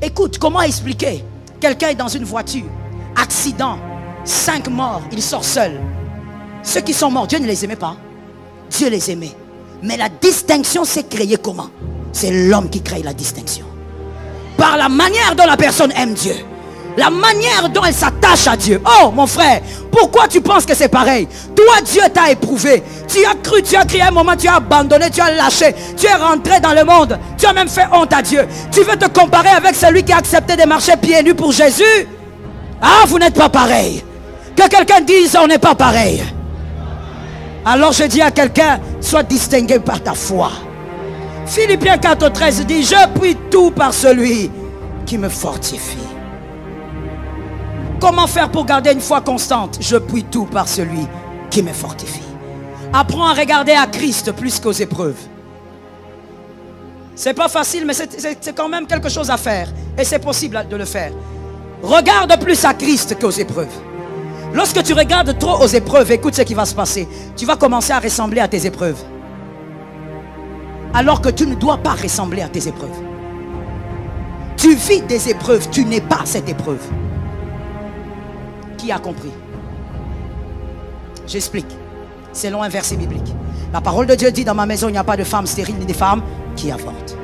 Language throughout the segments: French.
Écoute, comment expliquer? Quelqu'un est dans une voiture, accident, 5 morts, il sort seul. Ceux qui sont morts, Dieu ne les aimait pas. Dieu les aimait. Mais la distinction s'est créée comment? C'est l'homme qui crée la distinction. Par la manière dont la personne aime Dieu. La manière dont elle s'attache à Dieu. Oh mon frère, pourquoi tu penses que c'est pareil? Toi, Dieu t'a éprouvé. Tu as cru, tu as crié à un moment, tu as abandonné, tu as lâché. Tu es rentré dans le monde. Tu as même fait honte à Dieu. Tu veux te comparer avec celui qui a accepté de marcher pieds nus pour Jésus? Ah, vous n'êtes pas pareil. Que quelqu'un dise, on n'est pas pareil. Alors je dis à quelqu'un, sois distingué par ta foi. Philippiens 4:13 dit, je puis tout par celui qui me fortifie. Comment faire pour garder une foi constante? Je puis tout par celui qui me fortifie. Apprends à regarder à Christ plus qu'aux épreuves. C'est pas facile, mais c'est quand même quelque chose à faire. Et c'est possible de le faire. Regarde plus à Christ qu'aux épreuves. Lorsque tu regardes trop aux épreuves, écoute ce qui va se passer. Tu vas commencer à ressembler à tes épreuves. Alors que tu ne dois pas ressembler à tes épreuves. Tu vis des épreuves, tu n'es pas cette épreuve. Qui a compris? J'explique. Selon un verset biblique. La parole de Dieu dit, dans ma maison, il n'y a pas de femmes stériles ni de femmes qui avortent.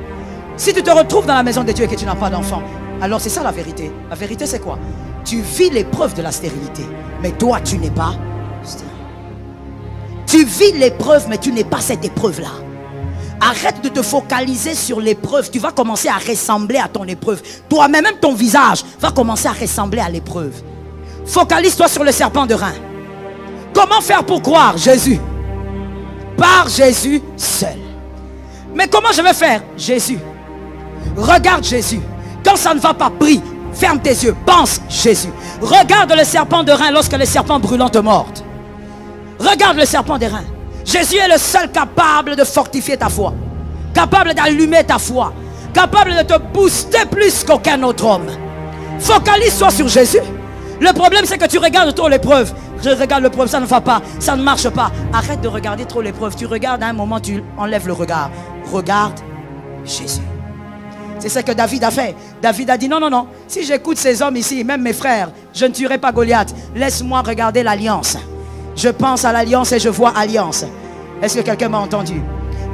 Si tu te retrouves dans la maison de Dieu et que tu n'as pas d'enfant, alors c'est ça la vérité. La vérité c'est quoi? Tu vis l'épreuve de la stérilité, mais toi tu n'es pas stérile. Tu vis l'épreuve, mais tu n'es pas cette épreuve-là. Arrête de te focaliser sur l'épreuve. Tu vas commencer à ressembler à ton épreuve. Toi-même, même ton visage va commencer à ressembler à l'épreuve. Focalise-toi sur le serpent de rein. Comment faire pour croire? Jésus. Par Jésus seul. Mais comment je vais faire? Jésus. Regarde Jésus. Quand ça ne va pas, prie. Ferme tes yeux. Pense Jésus. Regarde le serpent de rein lorsque les serpents brûlants te mordent. Regarde le serpent de rein. Jésus est le seul capable de fortifier ta foi. Capable d'allumer ta foi. Capable de te booster plus qu'aucun autre homme. Focalise-toi sur Jésus. Le problème c'est que tu regardes trop l'épreuve. Je regarde l'épreuve, ça ne va pas, ça ne marche pas. Arrête de regarder trop l'épreuve. Tu regardes à un moment, tu enlèves le regard. Regarde Jésus. C'est ce que David a fait. David a dit non, non, non. Si j'écoute ces hommes ici, même mes frères, je ne tuerai pas Goliath. Laisse-moi regarder l'alliance. Je pense à l'alliance et je vois alliance. Est-ce que quelqu'un m'a entendu?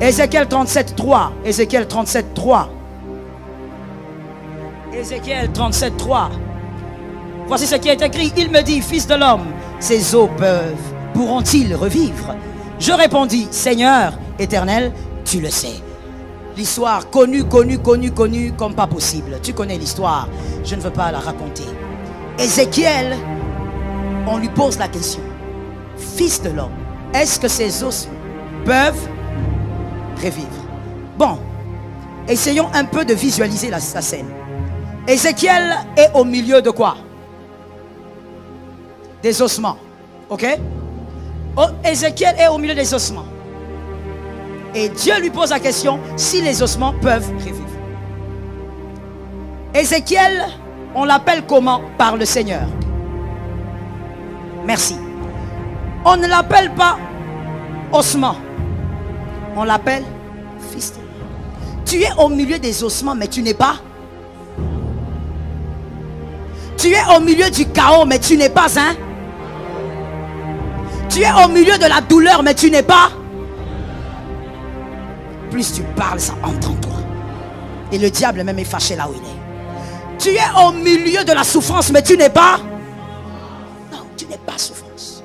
Ézéchiel 37:3. Ézéchiel 37:3. Ézéchiel 37:3. Voici ce qui est écrit. Il me dit, fils de l'homme, ces eaux pourront-ils revivre? Je répondis, Seigneur éternel, tu le sais. L'histoire connue comme pas possible. Tu connais l'histoire. Je ne veux pas la raconter. Ézéchiel, on lui pose la question. Fils de l'homme, est-ce que ces os peuvent revivre? Bon, essayons un peu de visualiser la scène. Ézéchiel est au milieu de quoi? Des ossements. Ok? Ézéchiel est au milieu des ossements. Et Dieu lui pose la question si les ossements peuvent revivre. Ézéchiel, on l'appelle comment? Par le Seigneur. Merci. On ne l'appelle pas ossement. On l'appelle fils de l'homme. Tu es au milieu des ossements, mais tu n'es pas. Tu es au milieu du chaos, mais tu n'es pas un. Tu es au milieu de la douleur, mais tu n'es pas. Plus tu parles, ça entend toi. Et le diable même est fâché là où il est. Tu es au milieu de la souffrance, mais tu n'es pas. Non, tu n'es pas souffrance.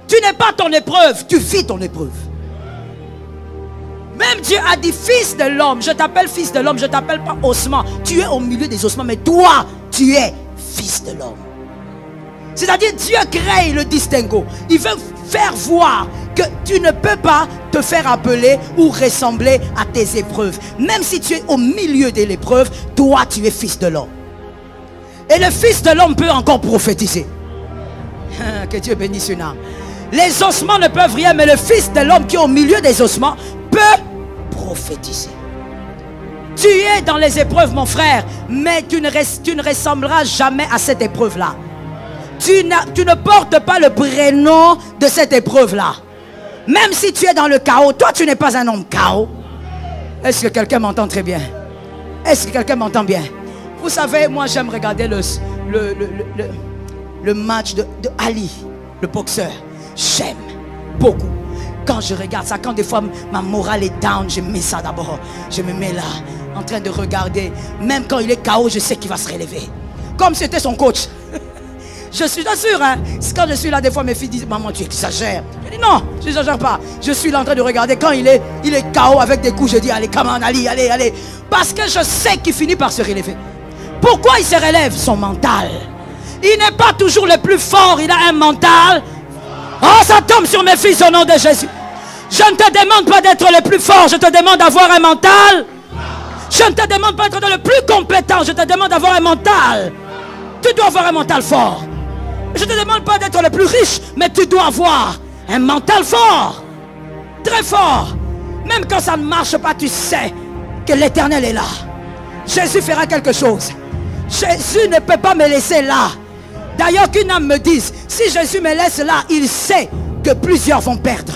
Tu n'es pas ton épreuve, tu vis ton épreuve. Même Dieu a dit, fils de l'homme, je t'appelle fils de l'homme, je t'appelle pas ossement. Tu es au milieu des ossements, mais toi, tu es fils de l'homme. C'est-à-dire, Dieu crée le distinguo. Il veut faire voir que tu ne peux pas te faire appeler ou ressembler à tes épreuves. Même si tu es au milieu de l'épreuve, toi, tu es fils de l'homme. Et le fils de l'homme peut encore prophétiser. Que Dieu bénisse une âme. Les ossements ne peuvent rien, mais le fils de l'homme qui est au milieu des ossements peut prophétiser. Tu es dans les épreuves, mon frère, mais tu ne ressembleras jamais à cette épreuve-là. Tu ne portes pas le prénom de cette épreuve-là. Même si tu es dans le chaos, toi tu n'es pas un homme chaos. Est-ce que quelqu'un m'entend très bien? Est-ce que quelqu'un m'entend bien? Vous savez, moi j'aime regarder le match de Ali, le boxeur. J'aime beaucoup. Quand je regarde ça, quand des fois ma morale est down, je mets ça d'abord. Je me mets là, en train de regarder. Même quand il est KO, je sais qu'il va se relever. Comme c'était son coach. Je suis sûr, hein. Quand je suis là, des fois mes filles disent, maman, tu exagères. Je dis non, je n'exagère pas. Je suis là en train de regarder. Quand il est KO avec des coups, je dis, allez, come on, Ali, allez, allez. Parce que je sais qu'il finit par se relever. Pourquoi il se relève? Son mental. Il n'est pas toujours le plus fort, il a un mental. Oh, ça tombe sur mes fils au nom de Jésus. Je ne te demande pas d'être le plus fort, je te demande d'avoir un mental. Je ne te demande pas d'être le plus compétent, je te demande d'avoir un mental. Tu dois avoir un mental fort. Je ne te demande pas d'être le plus riche, mais tu dois avoir un mental fort. Très fort. Même quand ça ne marche pas, tu sais que l'Éternel est là. Jésus fera quelque chose. Jésus ne peut pas me laisser là. D'ailleurs, qu'une âme me dise, si Jésus me laisse là, il sait que plusieurs vont perdre.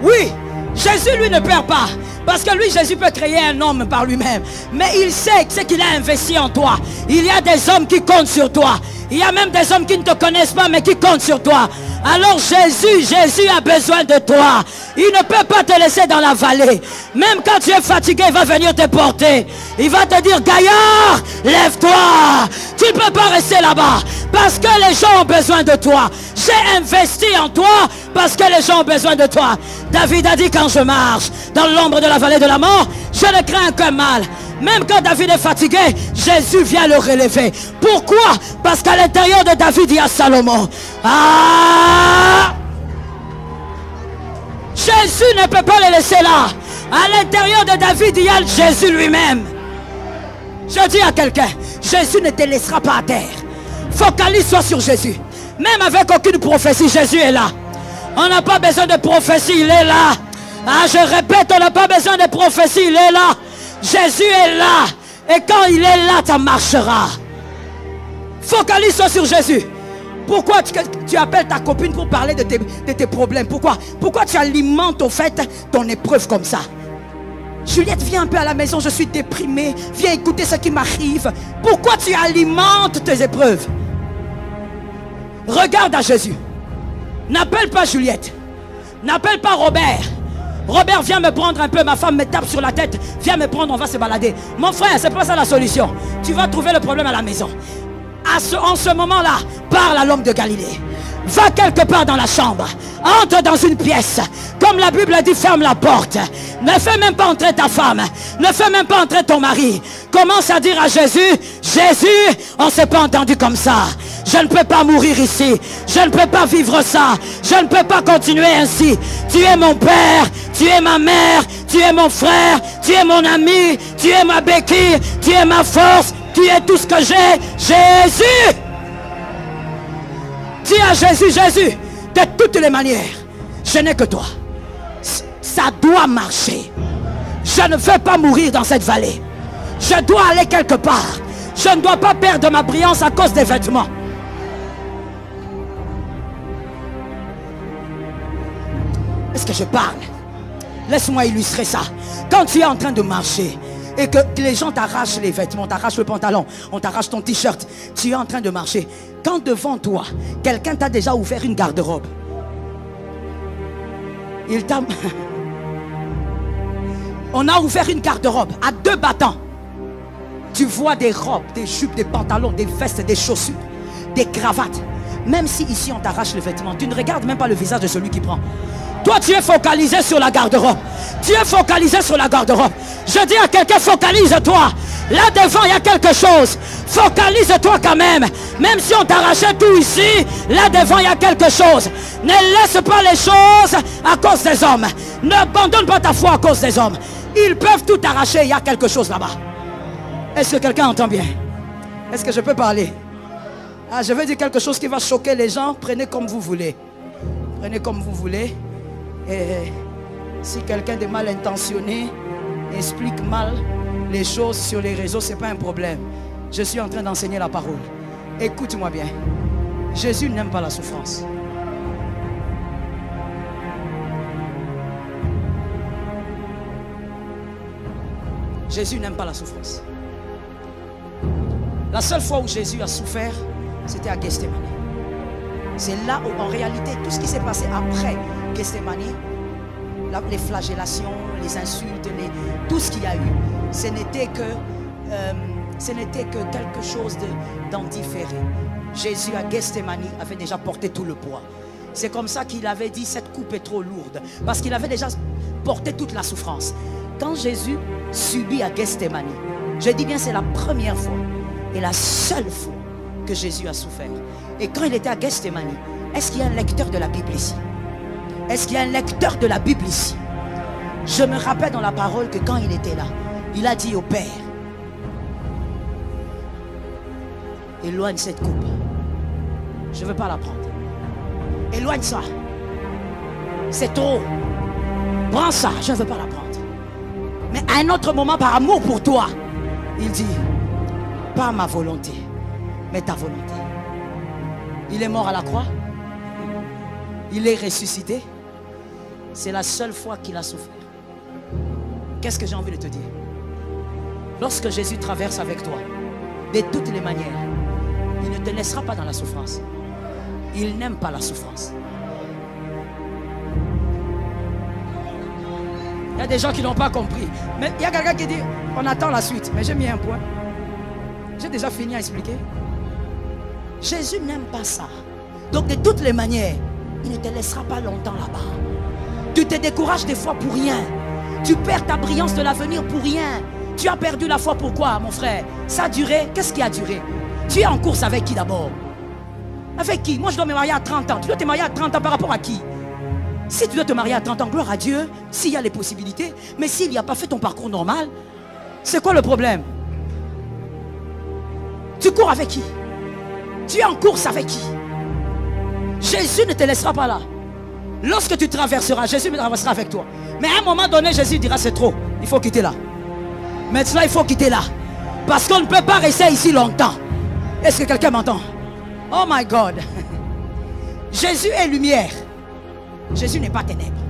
Oui, Jésus lui ne perd pas. Parce que lui, Jésus peut créer un homme par lui-même. Mais il sait ce qu'il a investi en toi. Il y a des hommes qui comptent sur toi. Il y a même des hommes qui ne te connaissent pas, mais qui comptent sur toi. Alors Jésus a besoin de toi. Il ne peut pas te laisser dans la vallée. Même quand tu es fatigué, il va venir te porter. Il va te dire, gaillard, lève-toi. Tu ne peux pas rester là-bas. Parce que les gens ont besoin de toi. J'ai investi en toi parce que les gens ont besoin de toi. David a dit, quand je marche dans l'ombre de la vallée de la mort, je ne crains aucun mal. Même quand David est fatigué, Jésus vient le relever. Pourquoi? Parce qu'à l'intérieur de David, il y a Salomon. Ah! Jésus ne peut pas le laisser là. À l'intérieur de David, il y a Jésus lui-même. Je dis à quelqu'un, Jésus ne te laissera pas à terre. Focalise-toi sur Jésus. Même avec aucune prophétie, Jésus est là. On n'a pas besoin de prophétie, il est là. Ah, je répète, on n'a pas besoin de prophétie, il est là. Jésus est là. Et quand il est là, ça marchera. Focalise-toi sur Jésus. Pourquoi tu appelles ta copine pour parler de tes problèmes? Pourquoi tu alimentes au fait ton épreuve comme ça? Juliette, viens un peu à la maison, je suis déprimée. Viens écouter ce qui m'arrive. Pourquoi tu alimentes tes épreuves? Regarde à Jésus. N'appelle pas Juliette. N'appelle pas Robert. Robert, viens me prendre un peu. Ma femme me tape sur la tête. Viens me prendre, on va se balader. Mon frère, c'est pas ça la solution. Tu vas trouver le problème à la maison. En ce moment-là, parle à l'homme de Galilée. Va quelque part dans la chambre. Entre dans une pièce. Comme la Bible dit, ferme la porte. Ne fais même pas entrer ta femme. Ne fais même pas entrer ton mari. Commence à dire à Jésus, Jésus, on ne s'est pas entendu comme ça. Je ne peux pas mourir ici. Je ne peux pas vivre ça. Je ne peux pas continuer ainsi. Tu es mon père. Tu es ma mère. Tu es mon frère. Tu es mon ami. Tu es ma béquille. Tu es ma force. Tu es tout ce que j'ai. Jésus. Dis à Jésus, Jésus, de toutes les manières, je n'ai que toi. Ça doit marcher. Je ne veux pas mourir dans cette vallée. Je dois aller quelque part. Je ne dois pas perdre ma brillance à cause des vêtements. Est-ce que je parle? Laisse-moi illustrer ça. Quand tu es en train de marcher et que les gens t'arrachent les vêtements, t'arrachent le pantalon, on t'arrache ton t-shirt, tu es en train de marcher. Quand devant toi, quelqu'un t'a déjà ouvert une garde-robe, il t'a... On a ouvert une garde-robe à 2 battants. Tu vois des robes, des jupes, des pantalons, des vestes, des chaussures, des cravates. Même si ici on t'arrache les vêtements, tu ne regardes même pas le visage de celui qui prend. Toi, tu es focalisé sur la garde-robe. Tu es focalisé sur la garde-robe. Je dis à quelqu'un, focalise-toi. Là devant, il y a quelque chose. Focalise-toi quand même. Même si on t'arrachait tout ici, là devant, il y a quelque chose. Ne laisse pas les choses à cause des hommes. N'abandonne pas ta foi à cause des hommes. Ils peuvent tout arracher, il y a quelque chose là-bas. Est-ce que quelqu'un entend bien? Est-ce que je peux parler? Ah, je vais dire quelque chose qui va choquer les gens. Prenez comme vous voulez. Prenez comme vous voulez. Et si quelqu'un de mal intentionné explique mal les choses sur les réseaux, ce n'est pas un problème. Je suis en train d'enseigner la parole. Écoute-moi bien. Jésus n'aime pas la souffrance. Jésus n'aime pas la souffrance. La seule fois où Jésus a souffert, c'était à Gethsémani. C'est là où, en réalité, tout ce qui s'est passé après Gethsémani, les flagellations, les insultes, tout ce qu'il y a eu, ce n'était que quelque chose d'en différé. Jésus à Gethsémani avait déjà porté tout le poids. C'est comme ça qu'il avait dit, cette coupe est trop lourde. Parce qu'il avait déjà porté toute la souffrance. Quand Jésus subit à Gethsémani, je dis bien c'est la première fois et la seule fois que Jésus a souffert. Et quand il était à Gethsémani, est-ce qu'il y a un lecteur de la Bible ici? Est-ce qu'il y a un lecteur de la Bible ici? Je me rappelle dans la parole que quand il était là, il a dit au Père, éloigne cette coupe. Je ne veux pas la prendre. Éloigne ça. C'est trop. Prends ça. Je ne veux pas la prendre. Mais à un autre moment, par amour pour toi, il dit, pas ma volonté, mais ta volonté. Il est mort à la croix. Il est ressuscité. C'est la seule fois qu'il a souffert. Qu'est-ce que j'ai envie de te dire? Lorsque Jésus traverse avec toi, de toutes les manières, il ne te laissera pas dans la souffrance. Il n'aime pas la souffrance. Il y a des gens qui n'ont pas compris. Mais il y a quelqu'un qui dit, on attend la suite. Mais j'ai mis un point. J'ai déjà fini à expliquer. Jésus n'aime pas ça. Donc de toutes les manières, il ne te laissera pas longtemps là-bas. Tu te décourages des fois pour rien. Tu perds ta brillance de l'avenir pour rien. Tu as perdu la foi, pourquoi, mon frère? Ça a duré. Qu'est-ce qui a duré? Tu es en course avec qui d'abord? Avec qui? Moi je dois me marier à 30 ans. Tu dois te marier à 30 ans par rapport à qui? Si tu dois te marier à 30 ans, gloire à Dieu, s'il y a les possibilités. Mais s'il n'y a pas fait ton parcours normal, c'est quoi le problème? Tu cours avec qui? Tu es en course avec qui? Jésus ne te laissera pas là. Lorsque tu traverseras, Jésus traversera avec toi. Mais à un moment donné, Jésus dira c'est trop. Il faut quitter là. Maintenant, il faut quitter là. Parce qu'on ne peut pas rester ici longtemps. Est-ce que quelqu'un m'entend? Oh my God. Jésus est lumière. Jésus n'est pas ténèbres.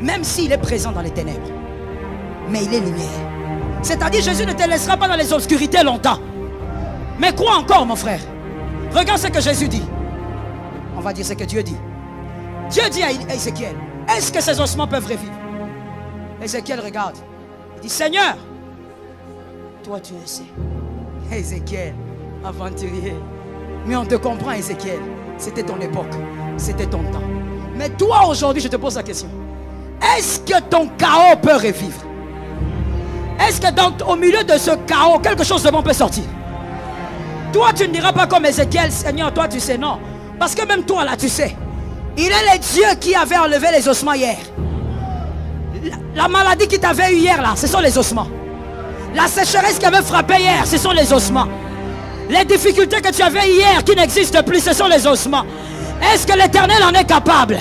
Même s'il est présent dans les ténèbres. Mais il est lumière. C'est-à-dire Jésus ne te laissera pas dans les obscurités longtemps. Mais crois encore, mon frère. Regarde ce que Jésus dit. On va dire ce que Dieu dit. Dieu dit à Ézéchiel, est-ce que ces ossements peuvent revivre? Ézéchiel regarde. Il dit, Seigneur, toi tu le sais. Ézéchiel, aventurier. Mais on te comprend, Ézéchiel. C'était ton époque. C'était ton temps. Mais toi aujourd'hui, je te pose la question. Est-ce que ton chaos peut revivre? Est-ce que au milieu de ce chaos, quelque chose de bon peut sortir? Toi, tu ne diras pas comme Ézéchiel, Seigneur, toi tu sais, non. Parce que même toi là, tu sais. Il est le Dieu qui avait enlevé les ossements hier. La maladie qui t'avait eu hier là, ce sont les ossements. La sécheresse qui avait frappé hier, ce sont les ossements. Les difficultés que tu avais hier qui n'existent plus, ce sont les ossements. Est-ce que l'Éternel en est capable?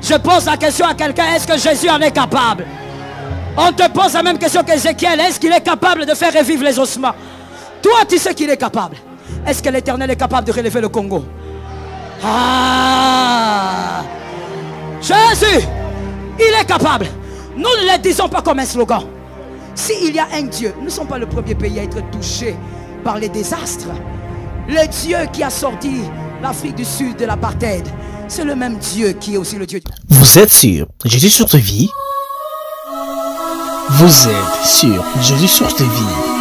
Je pose la question à quelqu'un, est-ce que Jésus en est capable? On te pose la même question qu'Ézéchiel, est-ce qu'il est capable de faire revivre les ossements? Toi tu sais qu'il est capable. Est-ce que l'Éternel est capable de relever le Congo? Ah! Jésus, il est capable. Nous ne le disons pas comme un slogan. S'il y a un Dieu, nous ne sommes pas le premier pays à être touché par les désastres. Le Dieu qui a sorti l'Afrique du Sud de l'apartheid, c'est le même Dieu qui est aussi le Dieu. Vous êtes sur Jésus Source de Vie. Vous êtes sur Jésus Source de Vie.